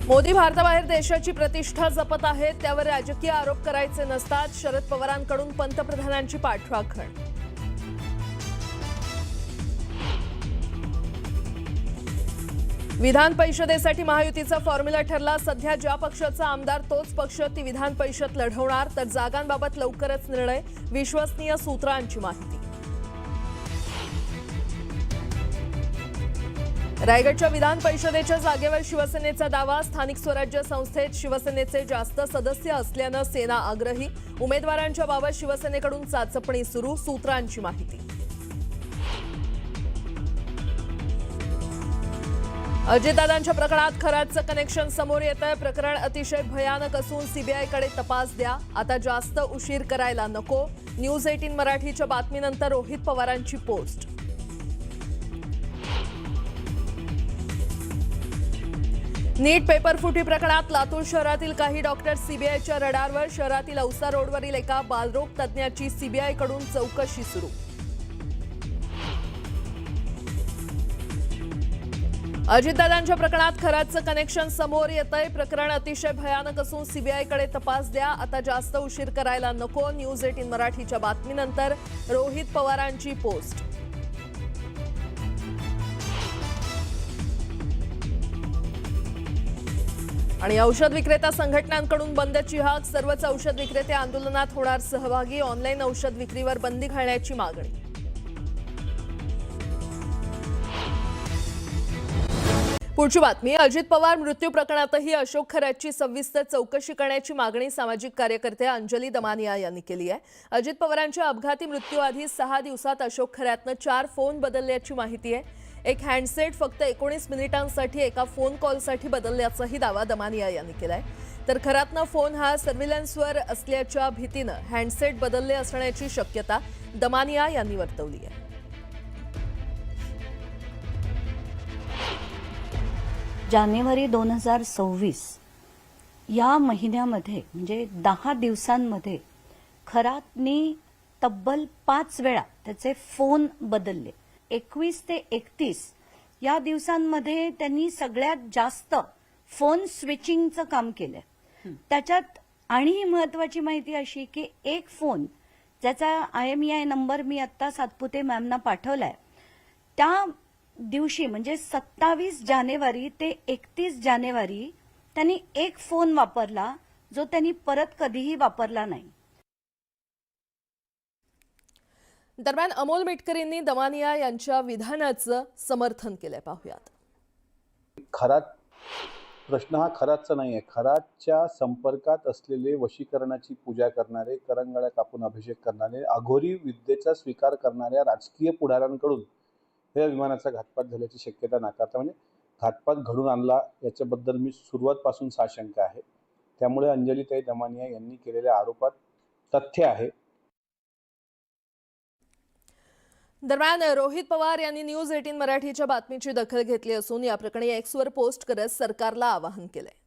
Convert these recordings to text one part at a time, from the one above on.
मोदी भारताबाहेर देशाची प्रतिष्ठा जपत आहेत, त्यावर राजकीय आरोप करायचे नसतात. शरद पवारांकडून पंतप्रधानांची पाठराखण. विधान परिषदेसाठी महायुतीचा फॉर्म्युला ठरला. सध्या ज्या पक्षाचा आमदार तोच पक्ष ती विधान परिषद लढवणार, तर जागांबाबत लवकरच निर्णय. विश्वसनीय सूत्रांची माहिती. रायगडच्या विधान परिषदेच्या जागेवर शिवसेनेचा दावा. स्थानिक स्वराज्य संस्थेत शिवसेनेचे जास्त सदस्य असल्यानं सेना आग्रही. उमेदवारांच्या बाबत शिवसेनेकडून चाचपणी सुरू. सूत्रांची माहिती. अजितदादांच्या प्रकरणात खराचं कनेक्शन समोर येतंय. प्रकरण अतिशय भयानक असून सीबीआयकडे तपास द्या. आता जास्त उशीर करायला नको. न्यूज 18 मराठीच्या बातमीनंतर रोहित पवारांची पोस्ट. नीट पेपरफुटी प्रकरणात लातूर शहरातील काही डॉक्टर सीबीआयच्या रडारवर. शहरातील औसा रोडवरील एका बालरोग तज्ज्ञाची सीबीआयकडून चौकशी सुरू. अजितदादांच्या प्रकरणात खराचं कनेक्शन समोर येतंय. प्रकरण अतिशय भयानक असून सीबीआयकडे तपास द्या. आता जास्त उशीर करायला नको. न्यूज 18 मराठीच्या बातमीनंतर रोहित पवारांची पोस्ट. आणि औषध विक्रेता संघटनांकडून बंदची हाक. सर्वच औषध विक्रेते आंदोलनात होणार सहभागी. ऑनलाईन औषध विक्रीवर बंदी घालण्याची मागणी. पुढची बातमी. अजित पवार मृत्यू प्रकरणातही अशोक खरातची सविस्तर चौकशी करण्याची मागणी सामाजिक कार्यकर्ते अंजली दमानिया यांनी केली आहे. अजित पवारांच्या अपघाती मृत्यूआधी 6 दिवसात अशोक खरातनं 4 फोन बदलल्याची माहिती आहे. एक हँडसेट फक्त 19 मिनिटांसाठी एका फोन कॉलसाठी बदलल्याचाही दावा दमानिया यांनी केलाय. तर खरातनं फोन हा सर्व्हिलन्सवर असल्याच्या भीतीनं हँडसेट बदलले असण्याची शक्यता दमानिया यांनी वर्तवली आहे. जानेवारी 2026 या महिन्यामध्ये म्हणजे 10 दिवसांमध्ये खरातनी तब्बल 5 वेळा त्याचे फोन बदलले. 21 ते 31 या दिवसांमध्ये त्यांनी सगळ्यात जास्त फोन स्विचिंगचं काम केलं. त्याच्यात आणि महत्वाची माहिती अशी की एक फोन ज्याचा IMEI नंबर मी आता सातपुते मॅमना पाठवलाय, त्या दिवशी म्हणजे 27 जानेवारी ते 31 जानेवारी त्यांनी एक फोन वापरला जो त्यांनी परत कधीही वापरला नाही. दरम्यान अमोल मिटकरींनी दमानिया यांच्या विधानाचं समर्थन केलंय. पाहूयात. खरात प्रश्न हा खरातचा नाही आहे. खरातच्या संपर्कात असलेले, वशीकरणाची पूजा करणारे, करंगळ्या कापून अभिषेक करणारे, अघोरी विद्येचा स्वीकार करणाऱ्या राजकीय पुढाऱ्यांकडून या विमानाचा घातपात झाल्याची शक्यता नाकारता, म्हणजे घातपात घडून आणला याच्याबद्दल मी सुरुवातपासून साशंक आहे. त्यामुळे अंजलीताई दमानिया यांनी केलेल्या आरोपात तथ्य आहे. दरम्यान रोहित पवार यांनी न्यूज 18 मराठीच्या बातमीची दखल घेतली असून या प्रकरणी एक्सवर पोस्ट करत सरकारला आवाहन केलंय.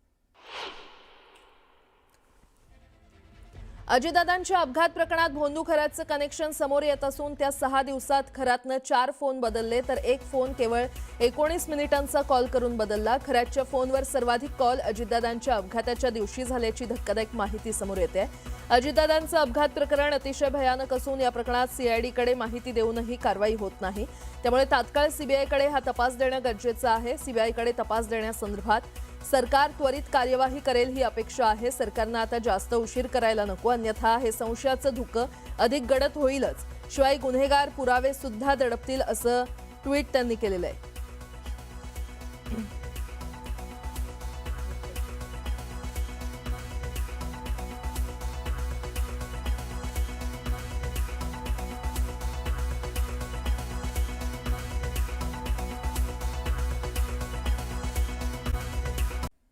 अजितदादांच्या अपघात प्रकरणात भोंदू खरातचं कनेक्शन समोर येत असून त्या 6 दिवसात खरातनं 4 फोन बदलले, तर एक फोन केवळ 19 मिनिटांचा कॉल करून बदलला. खरातच्या फोनवर सर्वाधिक कॉल अजितदादांच्या अपघाताच्या दिवशी झाल्याची धक्कादायक माहिती समोर येते. अजितदादांचं अपघात प्रकरण अतिशय भयानक असून या प्रकरणात सीआयडीकडे माहिती देऊनही कारवाई होत नाही. त्यामुळे तात्काळ सीबीआयकडे हा तपास देणं गरजेचं आहे. सीबीआयकडे तपास देण्यासंदर्भात सरकार त्वरित कार्यवाही करेल ही अपेक्षा आहे. सरकारनं आता जास्त उशीर करायला नको, अन्यथा हे संशयाचं धुकं अधिक गडद होईलच. शिवाय गुन्हेगार पुरावे सुद्धा दडपतील असं ट्विट त्यांनी केलेलं आहे.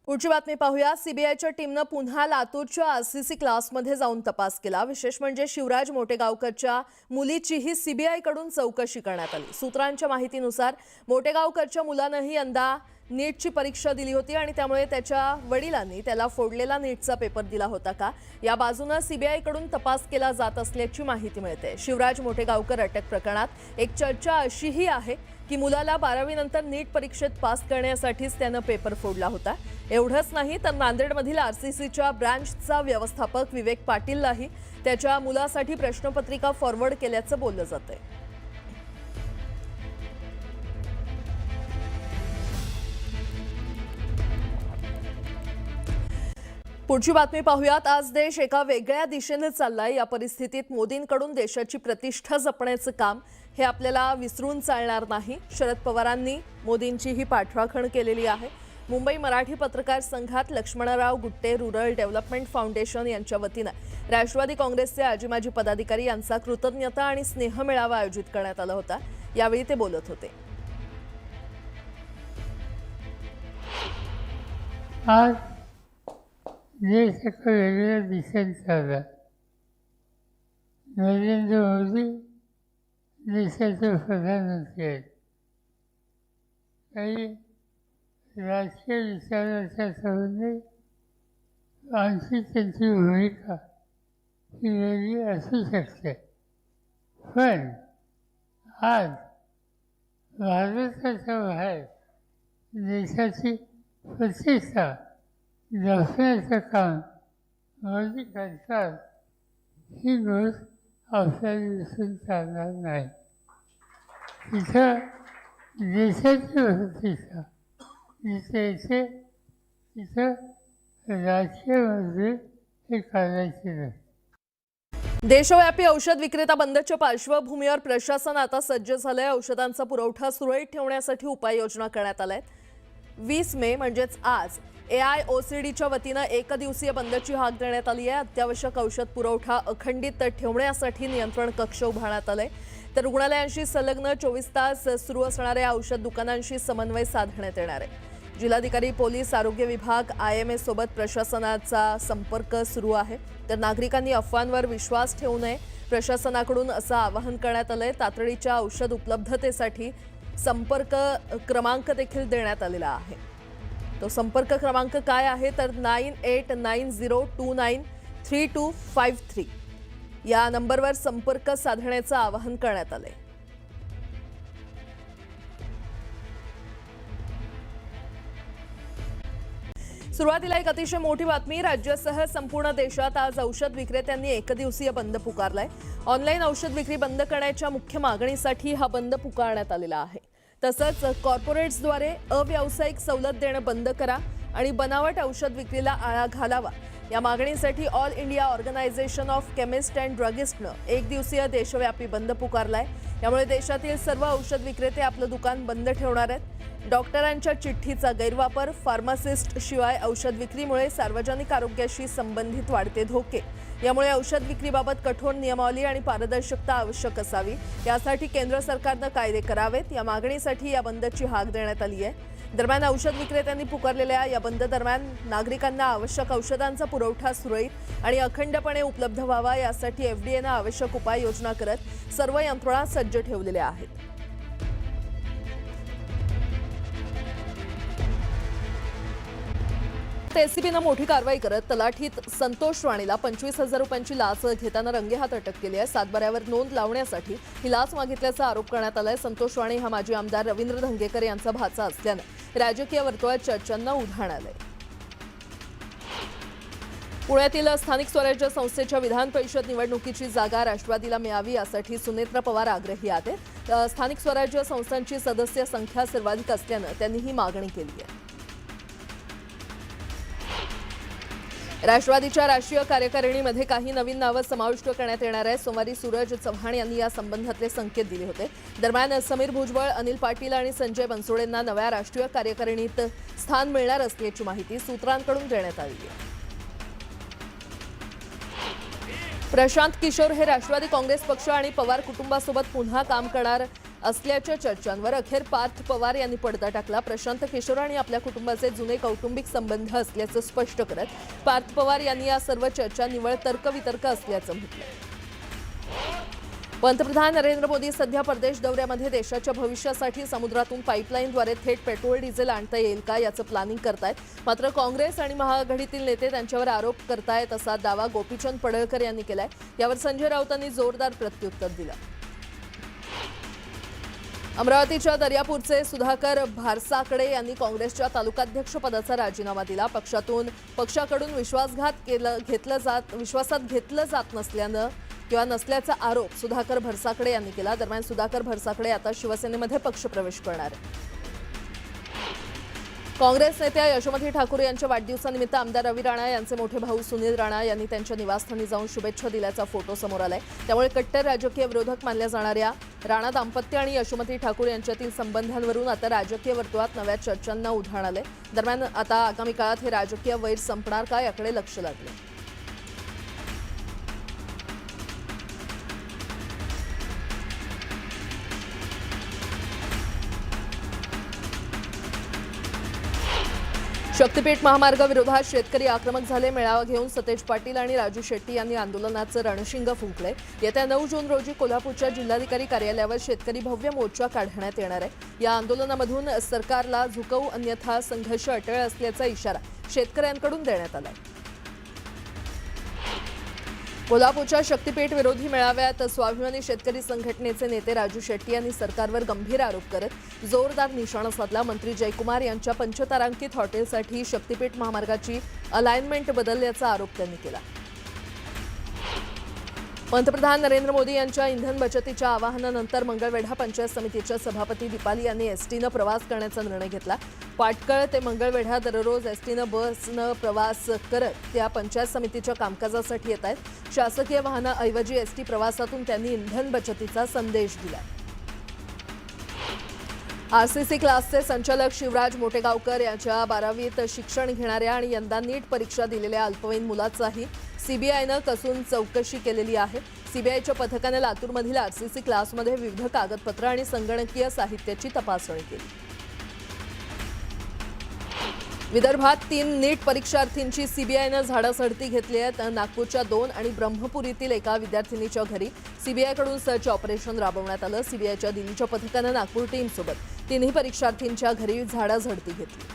पुढची बातमी पाहूया. सीबीआयच्या टीमनं पुन्हा लातूरच्या आरसीसी क्लासमध्ये जाऊन तपास केला. विशेष म्हणजे शिवराज मोटेगावकरच्या मुलीचीही सीबीआयकडून चौकशी करण्यात आली. सूत्रांच्या माहितीनुसार मोटेगावकरच्या मुलानंही यंदा नीटची परीक्षा दिली होती आणि त्यामुळे त्याच्या वडिलांनी त्याला फोडलेला नीटचा पेपर दिला होता का, या बाजूने सीबीआयकडून तपास केला जात असल्याची माहिती मिळते. शिवराज मोटेगावकर अटक प्रकरणात एक चर्चा अशीही आहे की मुलाला 12वी नंतर नीट परीक्षेत पास करण्यासाठीच त्यानं पेपर फोडला होता. एवढंच नाही तर नांदेडमधील आरसीसीच्या ब्रँचचा व्यवस्थापक विवेक पाटीललाही त्याच्या मुलासाठी प्रश्नपत्रिका फॉरवर्ड केल्याचं बोललं जातंय. पुढची बातमी पाहूयात. आज देश एका वेगळ्या दिशेने चाललाय. या परिस्थितीत मोदींकडून देशाची प्रतिष्ठा जपण्याचं काम हे आपल्याला विसरून चालणार नाही. शरद पवारांनी मोदींची ही पाठराखण केलेली आहे. मुंबई मराठी पत्रकार संघात Laxmanrao Gutte rural development foundation यांच्या वतीनं राष्ट्रवादी काँग्रेसचे आजी माजी पदाधिकारी यांचा कृतज्ञता आणि स्नेह मेळावा आयोजित करण्यात आला होता. यावेळी ते बोलत होते. आज देश एका वेगळ्या दिशेने चालला. नरेंद्र मोदी देशाचे प्रधानमंत्री आहेत. काही राजकीय विचाराच्या संबंधी आणखी त्यांची भूमिका ही वेगळी असू शकते, पण आज भारताच्या बाहेर देशाची प्रतिष्ठा जपण्याचं काम मोदी करतात ही गोष्ट आपल्याला दिसून चालणार नाही. तिथं देशाची प्रतिष्ठा जिथे येते तिथं राजकीय मंत्री हे करायचे नाही. देशव्यापी औषध विक्रेता बंदच्या पार्श्वभूमीवर प्रशासन आता सज्ज झालंय. औषधांचा पुरवठा सुरळीत ठेवण्यासाठी उपाययोजना करण्यात आल्या आहेत. 20 मे म्हणजेच आज AIOCDच्या वतीनं एकदिवसीय बंदची हाक देण्यात आली आहे. अत्यावश्यक औषध पुरवठा अखंडित ठेवण्यासाठी नियंत्रण कक्ष उभारण्यात आलाय. तर रुग्णालयांशी संलग्न 24 तास सुरू असणाऱ्या औषध दुकानांशी समन्वय साधण्यात येणार आहे. जिल्हाधिकारी, पोलीस, आरोग्य विभाग, IMA सोबत प्रशासनाचा संपर्क सुरू आहे. तर नागरिकांनी अफवांवर विश्वास ठेवू नये, प्रशासनाकडून असं आवाहन करण्यात आलंय. तातडीच्या औषध उपलब्धतेसाठी संपर्क क्रमांक देखील देण्यात आलेला आहे. तो संपर्क क्रमांक काय आहे तर 9890293253 या नंबरवर संपर्क साधण्याचं आवाहन करण्यात आलंय. सुरुवातीला एक अतिशय मोठी बातमी. राज्यासह संपूर्ण देशात आज औषध विक्रेत्यांनी एकदिवसीय बंद पुकारलाय. ऑनलाईन औषध विक्री बंद करण्याच्या मुख्य मागणीसाठी हा बंद पुकारण्यात आलेला आहे. तसंच कॉर्पोरेट्सद्वारे अव्यावसायिक सवलत देणं बंद करा आणि बनावट औषध विक्रीला आळा घालावा या मागणीसाठी all India organisation of chemist and ड्रगिस्टनं एक दिवसीय देशव्यापी बंद पुकारलाय. यामुळे देशातील सर्व औषध विक्रेते आपलं दुकान बंद ठेवणार आहेत. डॉक्टरांच्या चिठ्ठीचा गैरवापर, फार्मासिस्ट शिवाय औषध विक्रीमुळे सार्वजनिक आरोग्याशी संबंधित वाढते धोके, यामुळे औषध विक्रीबाबत कठोर नियमावली आणि पारदर्शकता आवश्यक असावी. यासाठी केंद्र सरकारनं कायदे करावेत या मागणीसाठी या बंदची हाक देण्यात आली आहे. दरम्यान औषध विक्रेत्यांनी पुकारलेल्या या बंद दरम्यान नागरिकांना आवश्यक औषधांचा पुरवठा सुरळीत आणि अखंडपणे उपलब्ध व्हावा यासाठी FDAनं आवश्यक उपाययोजना करत सर्व यंत्रणा सज्ज ठेवलेल्या आहेत. एसीबीनं मोठी कारवाई करत तलाठीत संतोष राणेला 25,000 रुपयांची लाच घेताना रंगेहात अटक केली आहे. सातबाऱ्यावर नोंद लावण्यासाठी ही लाच मागितल्याचा आरोप करण्यात आलाय. संतोष राणे हा माजी आमदार रवींद्र धंगेकर यांचा भाचा असल्यानं राजकीय वर्तुळात चर्चांना उधाण आलंय. पुण्यातील स्थानिक स्वराज्य संस्थेच्या विधान परिषद निवडणुकीची जागा राष्ट्रवादीला मिळावी यासाठी सुनेत्र पवार आग्रही आहेत. स्थानिक स्वराज्य संस्थांची सदस्य संख्या सर्वाधिक असल्यानं त्यांनी ही मागणी केली आहे. राष्ट्रवादीच्या राष्ट्रीय कार्यकारिणीमध्ये काही नवीन नावं समाविष्ट करण्यात येणार आहे. सोमवारी सूरज चव्हाण यांनी या संबंधातले संकेत दिले होते. दरम्यान समीर भुजबळ, अनिल पाटील आणि संजय बनसोडेंना नव्या राष्ट्रीय कार्यकारिणीत स्थान मिळणार असल्याची माहिती सूत्रांकडून देण्यात आली आहे. प्रशांत किशोर हे राष्ट्रवादी काँग्रेस पक्ष आणि पवार कुटुंबासोबत पुन्हा काम करणार असल्याच्या चर्चांवर अखेर पार्थ पवार यांनी पडदा टाकला. प्रशांत किशोर आणि आपल्या कुटुंबाचे जुने कौटुंबिक संबंध असल्याचं स्पष्ट करत पार्थ पवार यांनी या सर्व चर्चा निव्वळ तर्कवितर्क असल्याचं म्हटलं. पंतप्रधान नरेंद्र मोदी सध्या परदेश दौऱ्यामध्ये देशाच्या भविष्यासाठी समुद्रातून पाईपलाईनद्वारे थेट पेट्रोल डिझेल आणता येईल का याचं प्लॅनिंग करतायत. मात्र काँग्रेस आणि महाआघाडीतील नेते त्यांच्यावर आरोप करतायत असा दावा गोपीचंद पडळकर यांनी केलाय. यावर संजय राऊतांनी जोरदार प्रत्युत्तर दिलं. अमरावतीच्या दर्यापूरचे सुधाकर भारसाकडे यांनी काँग्रेसच्या तालुकाध्यक्ष पदाचा राजीनामा दिला. पक्षाकडून विश्वासात घेतलं जात नसल्यानं किंवा नसल्याचा आरोप सुधाकर भारसाकडे यांनी केला. दरम्यान सुधाकर भारसाकडे आता शिवसेनेमध्ये पक्षप्रवेश करणार आहे. काँग्रेस नेत्या यशोमती ठाकूर यांच्या वाढदिवसानिमित्त आमदार रवी राणा यांचे मोठे भाऊ सुनील राणा यांनी त्यांच्या निवासस्थानी जाऊन शुभेच्छा दिल्याचा फोटो समोर आलाय. त्यामुळे कट्टर राजकीय विरोधक मानल्या जाणाऱ्या राणा दाम्पत्य आणि यशोमती ठाकूर यांच्यातील संबंधांवरून आता राजकीय वर्तुळात नव्या चर्चांना उधाण आलंय. दरम्यान आता आगामी काळात हे राजकीय वैर संपणार का याकडे लक्ष लागले. शक्तीपीठ महामार्ग विरोधात शेतकरी आक्रमक झाले. मेळावा घेऊन सतेज पाटील आणि राजू शेट्टी यांनी आंदोलनाचं रणशिंग फुंकले. येत्या 9 जून रोजी कोल्हापूरच्या जिल्हाधिकारी कार्यालयावर शेतकरी भव्य मोर्चा काढण्यात येणार आहे. या आंदोलनामधून सरकारला झुकवू अन्यथा संघर्ष अटळ असल्याचा इशारा शेतकऱ्यांकडून देण्यात आला. कोल्हापूरच्या शक्तीपीठ विरोधी मेळाव्यात स्वाभिमानी शेतकरी संघटनेचे नेते राजू शेट्टी यांनी सरकारवर गंभीर आरोप करत जोरदार निशाणा साधला. मंत्री जयकुमार यांच्या पंचतारांकित हॉटेलसाठी शक्तीपीठ महामार्गाची अलाइनमेंट बदलल्याचा आरोप त्यांनी केला. पंतप्रधान नरेंद्र मोदी यांच्या इंधन बचतीच्या आवाहनानंतर मंगळवेढा पंचायत समितीच्या सभापती दीपाली यांनी एसटीनं प्रवास करण्याचा निर्णय घेतला. पाटकळ ते मंगळवेढा दररोज एसटीनं बसनं प्रवास करत त्या पंचायत समितीच्या कामकाजासाठी येत आहेत. शासकीय वाहनाऐवजी एसटी प्रवासातून त्यांनी इंधन बचतीचा संदेश दिला. आरसीसी क्लासचे संचालक शिवराज मोटेगावकर यांच्या 12वीत शिक्षण घेणाऱ्या आणि यंदा नीट परीक्षा दिलेल्या अल्पवयीन मुलाचाही सीबीआयनं कसून चौकशी केलेली आहे. सीबीआयच्या पथकाने लातूरमधील आरसीसी क्लासमध्ये विविध कागदपत्र आणि संगणकीय साहित्याची तपासणी केली. विदर्भात 3 नीट परीक्षार्थींची सीबीआयनं झाडाझडती घेतली आहे. नागपूरच्या 2 आणि ब्रह्मपुरीतील एका विद्यार्थिनीच्या घरी सीबीआयकडून सर्च ऑपरेशन राबवण्यात आलं. सीबीआयच्या दिल्लीच्या पथकानं नागपूर टीमसोबत 3ही परीक्षार्थींच्या घरी झाडाझडती घेतली.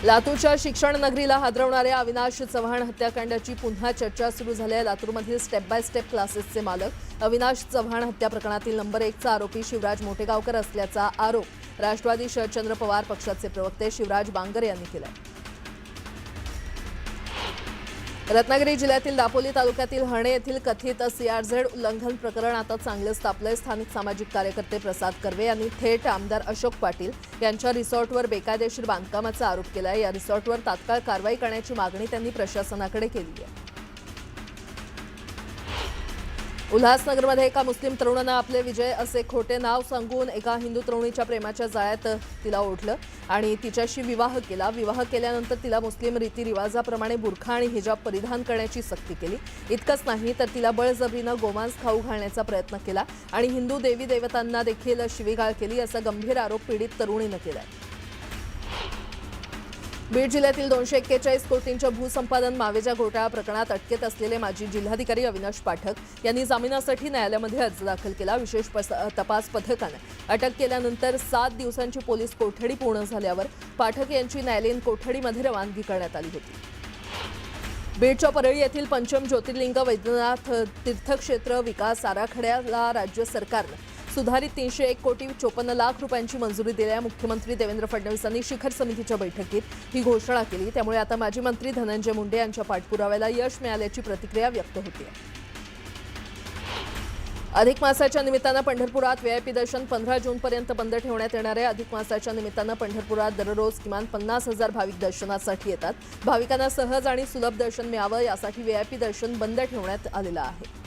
लातूरच्या शिक्षण नगरीला हादरवणाऱ्या अविनाश चव्हाण हत्याकांडाची पुन्हा चर्चा सुरू झाली आहे. लातूरमधील स्टेप बाय स्टेप क्लासेसचे मालक अविनाश चव्हाण हत्या प्रकरणातील नंबर 1चा आरोपी शिवराज मोटेगावकर असल्याचा आरोप राष्ट्रवादी शरदचंद्र पवार पक्षाचे प्रवक्ते शिवराज बांगर यांनी केला. रत्नागिरी जिल्ह्यातील दापोली तालुक्यातील हणे येथील कथित सीआरझेड उल्लंघन प्रकरण आता चांगलेच तापलंय. स्थानिक सामाजिक कार्यकर्ते प्रसाद कर्वे यांनी थेट आमदार अशोक पाटील यांच्या रिसॉर्टवर बेकायदेशीर बांधकामाचा आरोप केला आहे. या रिसॉर्टवर तात्काळ कारवाई करण्याची मागणी त्यांनी प्रशासनाकडे केली आहे. उल्हासनगरमध्ये एका मुस्लिम तरुणानं आपले विजय असे खोटे नाव सांगून एका हिंदू तरुणीच्या प्रेमाच्या जाळ्यात तिला ओढलं आणि तिच्याशी विवाह केला. विवाह केल्यानंतर तिला मुस्लिम रीतिरिवाजाप्रमाणे बुरखा आणि हिजाब परिधान करण्याची सक्ती केली. इतकंच नाही तर तिला बळजबरीनं गोमांस खाऊ घालण्याचा प्रयत्न केला आणि हिंदू देवी देवतांना देखील शिवीगाळ केली असा गंभीर आरोप पीडित तरुणीनं केलाय. बीड जिल्ह्यातील 241 कोटींच्या भूसंपादन मावेजा घोटाळा प्रकरणात अटकेत असलेले माजी जिल्हाधिकारी अविनाश पाठक यांनी जामिनासाठी न्यायालयामध्ये अर्ज दाखल केला. विशेष तपास पथकानं अटक केल्यानंतर 7 दिवसांची पोलीस कोठडी पूर्ण झाल्यावर पाठक यांची न्यायालयीन कोठडीमध्ये रवानगी करण्यात आली होती. बीडच्या परळी येथील पंचम ज्योतिर्लिंग वैद्यनाथ तीर्थक्षेत्र विकास आराखड्याला राज्य सरकारनं सुधारित 301 कोटी 54 लाख रुपयांची मंजुरी दिल्या. मुख्यमंत्री देवेंद्र फडणवीसांनी शिखर समितीच्या बैठकीत ही घोषणा केली. त्यामुळे आता माजी मंत्री धनंजय मुंडे यांच्या पाठपुराव्याला यश मिळाल्याची प्रतिक्रिया व्यक्त होते. अधिक मासाच्या निमित्तानं पंढरपुरात व्हीआयपी दर्शन 15 जूनपर्यंत बंद ठेवण्यात येणार आहे. अधिक मासाच्या निमित्तानं पंढरपुरात दररोज किमान 50,000 भाविक दर्शनासाठी येतात. भाविकांना सहज आणि सुलभ दर्शन मिळावं यासाठी व्हीआयपी दर्शन बंद ठेवण्यात आलेलं आहे.